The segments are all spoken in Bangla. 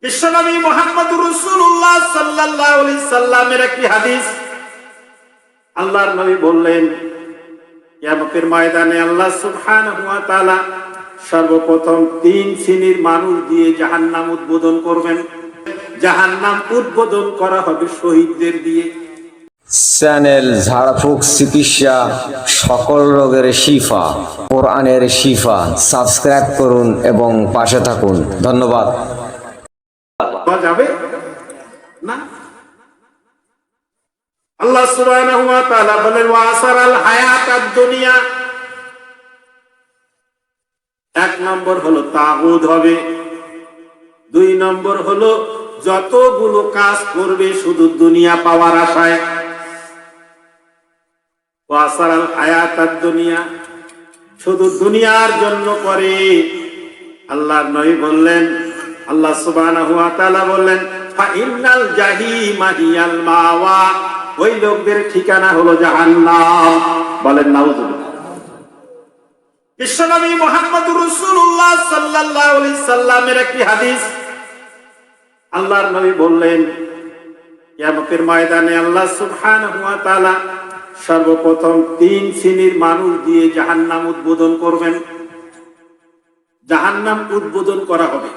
বিশ্বনবী মুহাম্মদুর রাসূলুল্লাহ সাল্লাল্লাহু আলাইহি সাল্লামের একটি হাদিস, আল্লাহর নবী বললেন, কিয়ামতের ময়দানে আল্লাহ সুবহানাহু ওয়া তাআলা সর্বপ্রথম 3 শ্রেণীর মানুষ দিয়ে জাহান্নাম উদ্বোধন করবেন। জাহান্নাম উদ্বোধন করা হবে শহীদদের দিয়ে। চ্যানেল ঝাড়ফুঁক চিকিৎসা, সকল রোগের শিফা, কোরআনের শিফা। সাবস্ক্রাইব করুন এবং পাশে থাকুন। ধন্যবাদ। যাবে না, আল্লাহ সুবহানাহু ওয়া তাআলা বলেন, ওয়া আসারাল হায়াতাদ দুনিয়া। 1 নম্বর হলো তাগুত হবে, 2 নম্বর হলো যতগুলো কাজ করবে শুধু দুনিয়া পাওয়ার আশায়। ওয়া আসারাল হায়াতাদ দুনিয়া, শুধু দুনিয়ার জন্য করে। আল্লাহর নবী বললেন, আল্লাহ সুবহানাহু ওয়া তাআলা বললেন, ফা ইন্নাল জাহিমা হিয়াল মাওয়া, ওই লোকদের ঠিকানা হলো জাহান্নাম। বলেন নাউযুবিল্লাহ। বিশ্বনবী মুহাম্মদুর রাসূলুল্লাহ সাল্লাল্লাহু আলাইহি সাল্লামের একটি হাদিস, আল্লাহর নবী বললেন, কিয়ামতের ময়দানে আল্লাহ সুবহানাহু ওয়া তাআলা সর্বপ্রথম 3 শ্রেণীর মানুষ দিয়ে জাহান্নাম উদ্বোধন করবেন। জাহান্নাম উদ্বোধন করা হবে।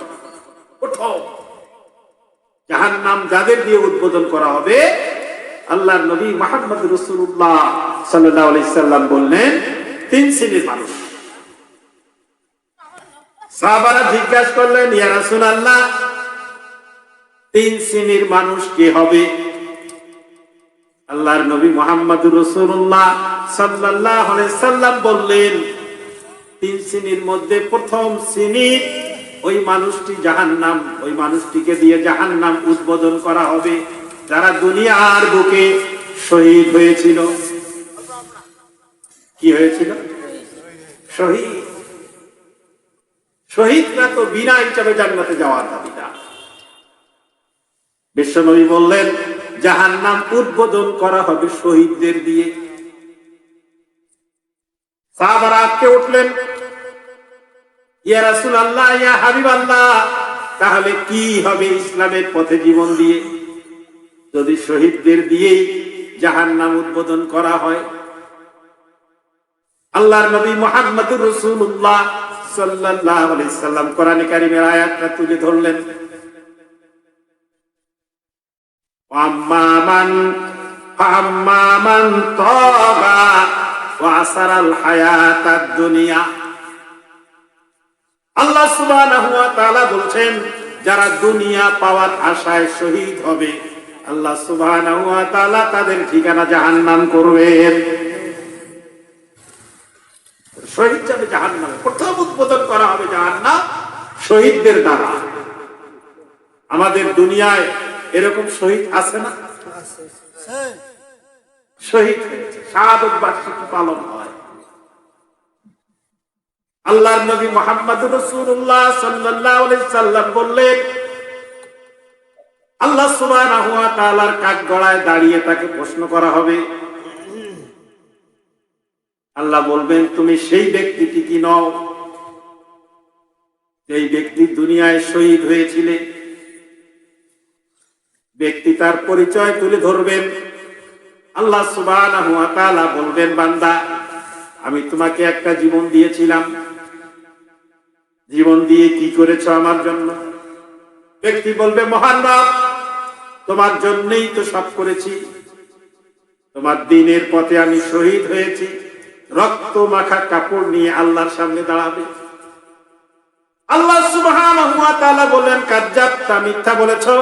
জাহান্নাম যাদের দিয়ে উদ্বোধন করা হবে, আল্লাহর নবী মুহাম্মদ রাসূলুল্লাহ সাল্লাল্লাহু আলাইহি সাল্লাম বললেন, 3 শ্রেণীর মানুষ। সাহাবারা জিজ্ঞাসা করলেন, ইয়া রাসূলুল্লাহ, 3 শ্রেণীর মানুষ কে হবে? আল্লাহর নবী মুহাম্মদ রাসূলুল্লাহ সাল্লাল্লাহু আলাইহি সাল্লাম বললেন, 3 শ্রেণীর মধ্যে প্রথম শ্রেণী ওই মানুষটি জাহান্নাম, ওই মানুষটিকে দিয়ে জাহান্নাম উদ্বোধন করা হবে যারা দুনিয়ার বুকে শহীদ হয়েছিল। কি হয়েছিল? শহীদ। শহীদরা তো বিনা হিসাবে জান্নাতে যাওয়ার দাবিদার। বিশ্বনবী বললেন, জাহান্নাম উদ্বোধন করা হবে শহীদদের দিয়ে। সাহাবারা আটকে উঠলেন, ইয়া রাসূলুল্লাহ, ইয়া হাবিবাল্লাহ, তাহলে কি হবে ইসলামের পথে জীবন দিয়ে যদি শহীদদের দিয়েই জাহান্নাম উদ্বোধন করা হয়? আল্লাহর নবী মুহাম্মদুর রাসূলুল্লাহ সাল্লাল্লাহু আলাইহি সাল্লাম কোরআনে কারীমের আয়াতটা তুলে ধরলেন, আম্মামান তাগা ওয়া আসারাল হায়াতাদ দুনিয়া। আল্লাহ সুবহানাহু ওয়া তাআলা বলছেন, যারা দুনিয়া পাওয়ার আশায় শহীদ হবে, আল্লাহ সুবহানাহু ওয়া তাআলা তাদের ঠিকানা জাহান্নাম করবেন। শহীদ যাবে জাহান্নামে। প্রথম উদ্বোধন করা হবে জাহান্নাম শহীদদের দ্বারা। আমাদের দুনিয়ায় এরকম শহীদ আছে না? শহীদ শাহাদাত বার্ষিকী পালন হয়। আল্লাহর নবী মুহাম্মদুর রাসূলুল্লাহ সাল্লাল্লাহু আলাইহি সাল্লাম বললেন, আল্লাহ সুবহানাহু ওয়া তাআলার কাঠগড়ায় দাঁড়িয়ে তাকে প্রশ্ন করা হবে। আল্লাহ বলবেন, তুমি সেই ব্যক্তিটি কি নও যেই ব্যক্তি দুনিয়ায় শহীদ হয়েছিলে? ব্যক্তি তার পরিচয় তুলে ধরবেন। আল্লাহ সুবহানাহু ওয়া তাআলা বলবেন, বান্দা, আমি তোমাকে একটা জীবন দিয়েছিলাম, জীবন দিয়ে কি করেছো আমার জন্য? ব্যক্তি বলবে, মহান রব, তোমার জন্যই তো সব করেছি। তোমার দ্বীনের পথে আমি শহীদ হয়েছি। রক্ত মাখা কাপড় নিয়ে আল্লাহর সামনে দাঁড়াবে। আল্লাহ সুবহানাহু ওয়া তাআলা বলেন, কাজ্জাবতা, মিথ্যা বলেছো।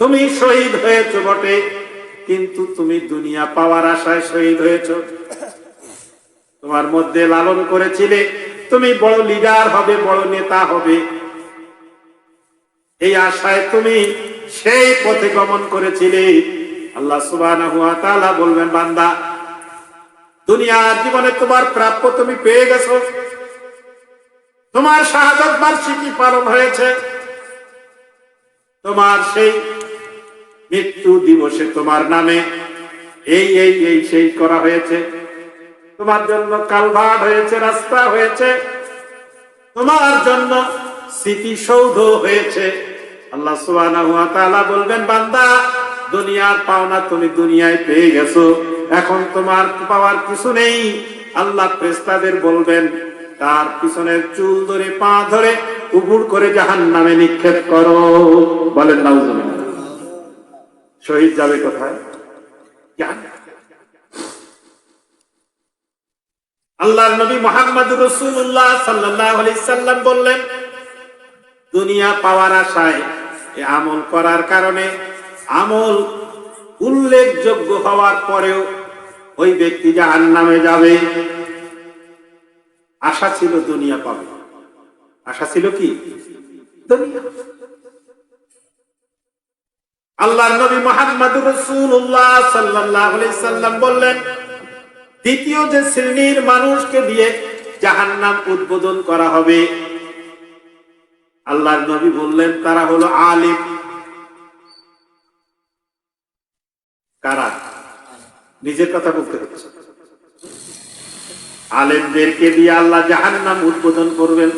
তুমি শহীদ হয়েছো বটে, কিন্তু তুমি দুনিয়া পাওয়ার আশায় শহীদ হয়েছো। তোমার মধ্যে লালন করেছিলে তুমি বড় লিডার হবে, বড় নেতা হবে, এই আশায় তুমি সেই পথে গমন করেছিলে। আল্লাহ সুবহানাহু ওয়া তাআলা বলবেন, বান্দা, দুনিয়ার জীবনে তোমার প্রাপ্য তুমি পেয়ে গেছো। তোমার শাহাদাত বার্ষিকী পালন হয়েছে। তোমার সেই মৃত্যু দিবসে তোমার নামে এই এই এই সেই করা হয়েছে। তোমার জন্য কালভার্ট হয়েছে, রাস্তা হয়েছে। তোমার জন্য স্মৃতিসৌধ হয়েছে। আল্লাহ সুবহানাহু ওয়া তাআলা বলবেন, বান্দা দুনিয়ার পাওনা তুমি দুনিয়ায় পেয়ে গেছো, এখন তোমার পাওয়ার কিছু নেই। আল্লাহ ফেরেশতাদের বলবেন, তার পিছনের চুল ধরে পা ধরে উপুড় করে জাহান্নামে নিক্ষেপ করো। বলেন নাউজুবিল্লাহ। শহীদ যাবে কোথায়? আল্লাহর নবী মুহাম্মদুর রাসূলুল্লাহ সাল্লাল্লাহু আলাইহি সাল্লাম বললেন, দুনিয়া পাওয়ার আশায় আমল করার কারণে আমল উল্লেখযোগ্য হওয়ার পরেও ওই ব্যক্তি জাহান্নামে যাবে। আশা ছিল দুনিয়া পাবে, আশা ছিল কি? দুনিয়া। আল্লাহর নবী মুহাম্মদুর রাসূলুল্লাহ সাল্লাল্লাহু আলাইহি সাল্লাম বললেন, দ্বিতীয় যে শ্রেণীর মানুষকে দিয়ে জাহান্নাম উদ্বোধন করা হবে, আল্লাহর নবী বললেন তারা হলো আলিম। কারা? নিজের কথা বলতে হচ্ছে। আলেমদেরকে দিয়ে আল্লাহ জাহান্নাম উদ্বোধন করবেন।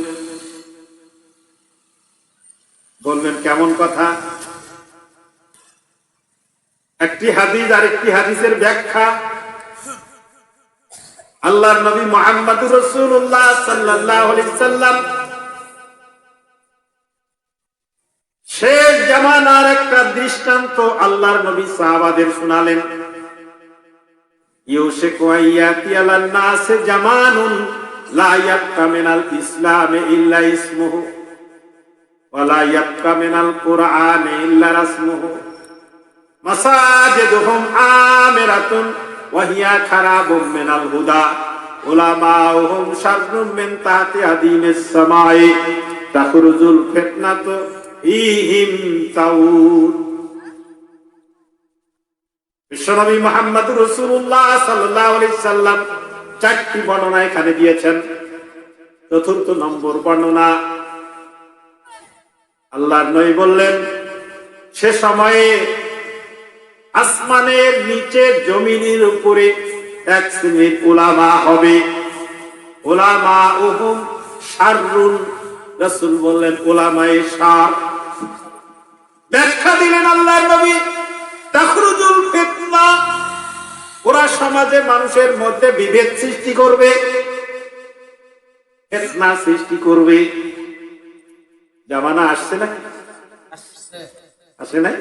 বলবেন কেমন কথা? একটি হাদিস আর একটি হাদিসের ব্যাখ্যা। আল্লাহর নবী মুহাম্মদুর রাসূলুল্লাহ সাল্লাল্লাহু আলাইহি সাল্লাম শেষ জামানার একটা দৃষ্টান্ত আল্লাহর নবী সাহাবাদের শোনালেন। ইউশিকু আইয়াতি আলান নাস জামানুন লা ইয়াবকা মিনাল ইসলামে ইল্লা ইসমুহু ওয়া লা ইয়াবকা মিনাল কুরআনে ইল্লা রাসমুহু মাসাজিদুহুম আমিরাতুন ওয়া হিয়া খারাবুম মিনাল হুদা উলামাউহুম শাররুম মিন তাহতি আদিমিস সামাই তাখরুজুল ফিতনাতু ফীহিম তাউদ। বিশ্বনবী মুহাম্মদুর রাসূলুল্লাহ সাল্লাল্লাহু আলাইহি সাল্লাম চারটি বর্ণনা এখানে দিয়েছেন। চতুর্থ নম্বর বর্ণনা, আল্লাহর নবী বললেন, সে সময়ে আসমানের নিচে জমিনের উপরে এক শ্রেণীর উলামা হবে। উলামাউহুম শাররুন, রাসূল বললেন উলামায়ে শার। ব্যাখ্যা দিলেন আল্লাহর নবী, তাখরুজুল ফিতনা, ওরা সমাজে মানুষের মধ্যে বিভেদ সৃষ্টি করবে, ফিতনা সৃষ্টি করবে। জামানা আসছে না? আসে নাই?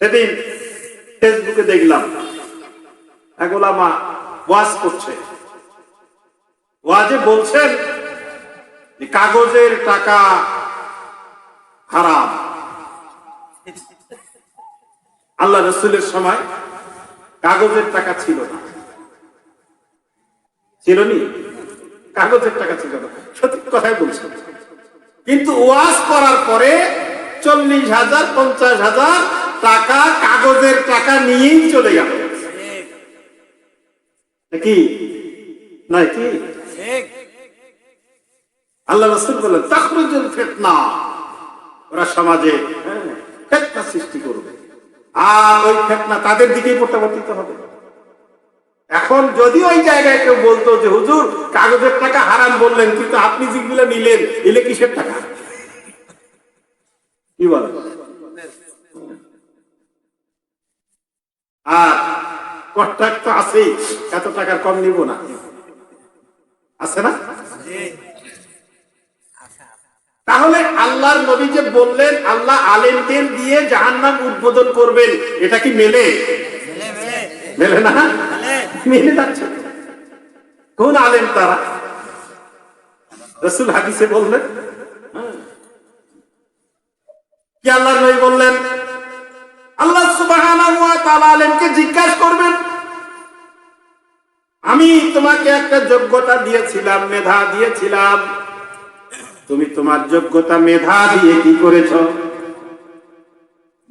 সেদিন ফেসবুকে দেখলাম এক উলামা ওয়াজ করছে। ওয়াজে বলছেন যে কাগজের টাকা হারাম। আল্লাহ রাসূলের সময় কাগজের টাকা ছিল না, ছিল নি? কাগজের টাকা ছিল না, সত্যি কথাই বলছেন। কিন্তু ওয়াজ করার পরে 40,000 50,000 টাকা কাগজের টাকা নিয়েই চলে গেল। কি নাই কি? আল্লাহ রাসূল বলেন তাখরুজুল ফিতনা, ওরা সমাজে ফিতনা সৃষ্টি করবে, আর ওই ফিতনা তাদের দিকেই প্রত্যাবর্তিত হবে। এখন যদি ওই জায়গায় কেউ বলতো যে হুজুর কাগজের টাকা হারাম বললেন, কিন্তু আপনি যেগুলো নিলেন এলে কিসের টাকা? কি বলেন? আর কন্ট্রাক্ট তো আছেই, এত টাকার কম নিব না, আছে না? তাহলে আল্লাহর নবী যে বললেন আল্লাহ আলেমদের দিয়ে জাহান্নাম উদ্বোধন করবেন, এটা কি মেলে? মেলে না? মেলে যাচ্ছে। কোন আলেম তারা? রাসূল হাদিসে বললেন কি? আল্লাহর নবী বললেন আল্লাহ সুবহানাহু ওয়া তাআলা আলেমকে জিজ্ঞাসা করবেন, আমি তোমাকে একটা যোগ্যতা দিয়েছিলাম, মেধা দিয়েছিলাম, তুমি তোমার যোগ্যতা মেধা দিয়ে কি করেছ?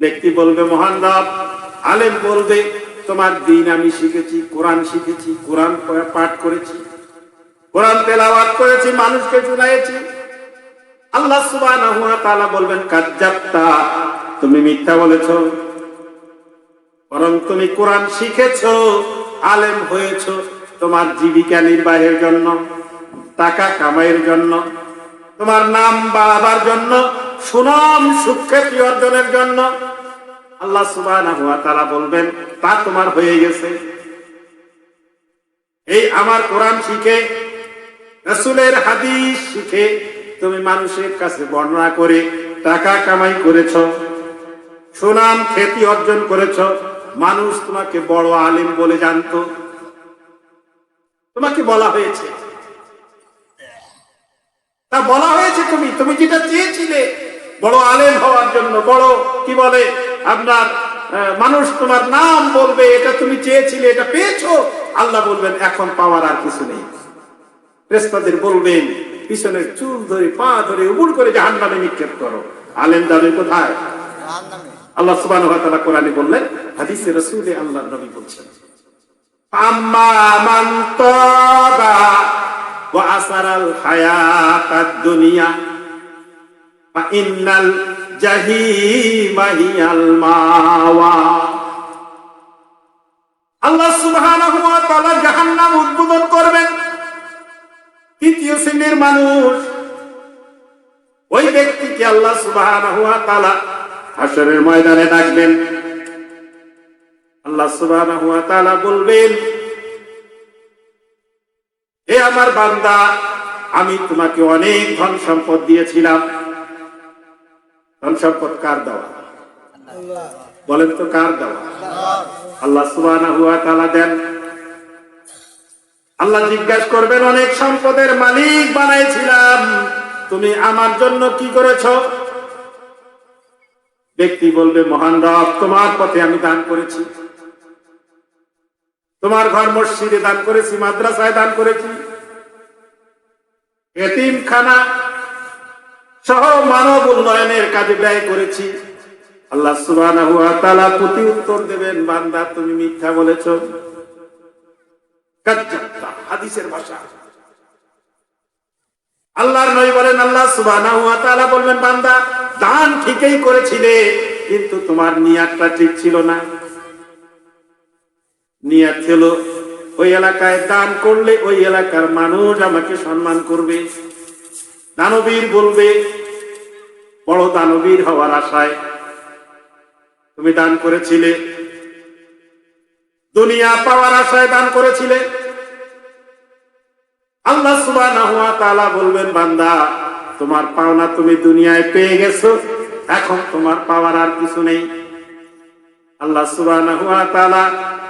ব্যক্তি বলবে মহান রব। আলেম বলবে তোমার দ্বীন আমি শিখেছি, কোরআন শিখেছি, কোরআন পাঠ করেছি, কোরআন তেলাওয়াত করেছি, মানুষকে শুনাইছি। আল্লাহ সুবহানাহু ওয়া তাআলা বলবেন কাজ্জাবতা, তুমি মিথ্যা বলেছো, বরং তুমি কোরআন শিখেছো, আলেম হয়েছো তোমার জীবিকা নির্বাহের জন্য, টাকা কামাইয়ের জন্য, তোমার নাম বাড়াবার জন্য, সুনাম সুখ্যাতি অর্জনের জন্য। আল্লাহ সুবহানাহু ওয়া তাআলা বলবেন তা তোমার হয়ে গেছে। এই আমার কোরআন শিখে, রাসূলের হাদিস শিখে তুমি মানুষের কাছে বর্ণনা করে টাকা কামাই করেছ, সুনাম খ্যাতি অর্জন করেছ, মানুষ তোমাকে বড় আলেম বলে জানতো, তোমাকে বলা হয়েছে, তা বলা হয়েছে তুমি তুমি যেটা চেয়েছিলে বড় আলেম হওয়ার জন্য, বড় কি বলে আপনার মানুষ তোমার নাম বলবে, এটা তুমি চেয়েছিলে, এটা পেয়েছো। আল্লাহ বলবেন এখন পাওয়ার আর কিছু নেই। ফেরেশতাদের বলবেন পিছনের চুল ধরে পা ধরে উবুড় করে জাহান্নামে নিক্ষেপ করো। আলেম যাবে কোথায়? আল্লাহ সুবহানাহু ওয়া তাআলা কোরআনে বললেন, হাদিসে রাসূলে আল্লাহর নবী বলছেন, আম্মা মান তাগা ওয়া আসারাল হায়াতাদ দুনিয়া ফা ইন্নাল জাহিমা হিয়াল মাওয়া। আল্লাহ সুবহানাহু ওয়া তাআলা জাহান্নাম উদ্বোধন করবেন। তৃতীয় শ্রেণীর মানুষ, ওই ব্যক্তিকে আল্লাহ সুবহানাহু ওয়া তাআলা হাশরের ময়দানে ডাকবেন। আল্লাহ সুবহানাহু ওয়া তাআলা বলবেন, হে আমার বান্দা, আমি তোমাকে অনেক ধন সম্পদ দিয়েছিলাম। ধন সম্পদ কার দেওয়া? বলেন তো কার দেওয়া? আল্লাহ সুবহানাহু ওয়া তাআলা দেন। আল্লাহ জিজ্ঞাসা করবেন, অনেক সম্পদের মালিক বানাইছিলাম, তুমি আমার জন্য কি করেছ? ব্যক্তি বলবে, মহান রব, তোমার পথে আমি দান করেছি, তোমার ঘর মসজিদে দান করেছি, মাদ্রাসায় দান করেছি, এতিমখানা সহ মানব উন্নয়নের কাজে ব্যয় করেছি। আল্লাহ সুবহানাহু ওয়া তাআলা প্রতি উত্তর দেবেন, বান্দা তুমি মিথ্যা বলেছ। কাজ্জাবতা, হাদিসের ভাষা। আল্লাহর নবী বলেন, আল্লাহ সুবহানাহু ওয়া তাআলা বলবেন, বান্দা দান ঠিকই করেছিলে, কিন্তু তোমার নিয়াতটা ঠিক ছিল না। নিয়াত ছিল ওই এলাকায় দান করলে ওই এলাকার মানুষ আমাকে সম্মান করবে, দানবীর বলবে, বড় দানবীর হওয়ার আশায় তুমি দান করেছিলে, দুনিয়া পাওয়ার আশায় দান করেছিলে। আল্লাহ সুবহানাহু ওয়া তাআলা বলবেন, বান্দা তোমার পাওনা তুমি দুনিয়ায় পেয়ে গেছো, এখন তোমার পাওয়ার আর কিছু নেই। আল্লাহ সুবহানাহু ওয়া তাআলা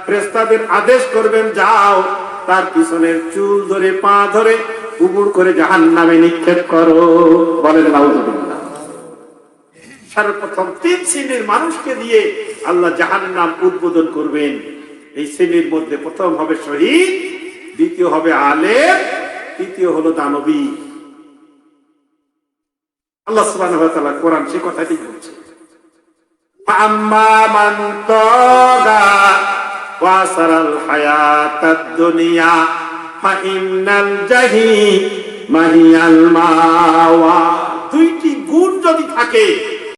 ফেরেশতাদের আদেশ করবেন, যাও তার পিছনের চুল ধরে পা ধরে উবুড় করে জাহান্নামে নিক্ষেপ করো। বলেন নাউযুবিল্লাহ। সর্বপ্রথম তিন শ্রেণীর মানুষকে দিয়ে আল্লাহ জাহান্নাম উদ্বোধন করবেন। এই শ্রেণীর মধ্যে প্রথম হবে শহীদ, দ্বিতীয় হবে আলেম, তৃতীয় হলো দানবী। আল্লাহ সুবহানাহু ওয়া তাআলা কোরআন সে কথাটি বলছে, আম্মা মান তাগা ওয়া আসারাল হায়াতাদ দুনিয়া ফা ইন্নাল জাহিমা হিয়াল মাওয়া। দুইটি গুণ যদি থাকে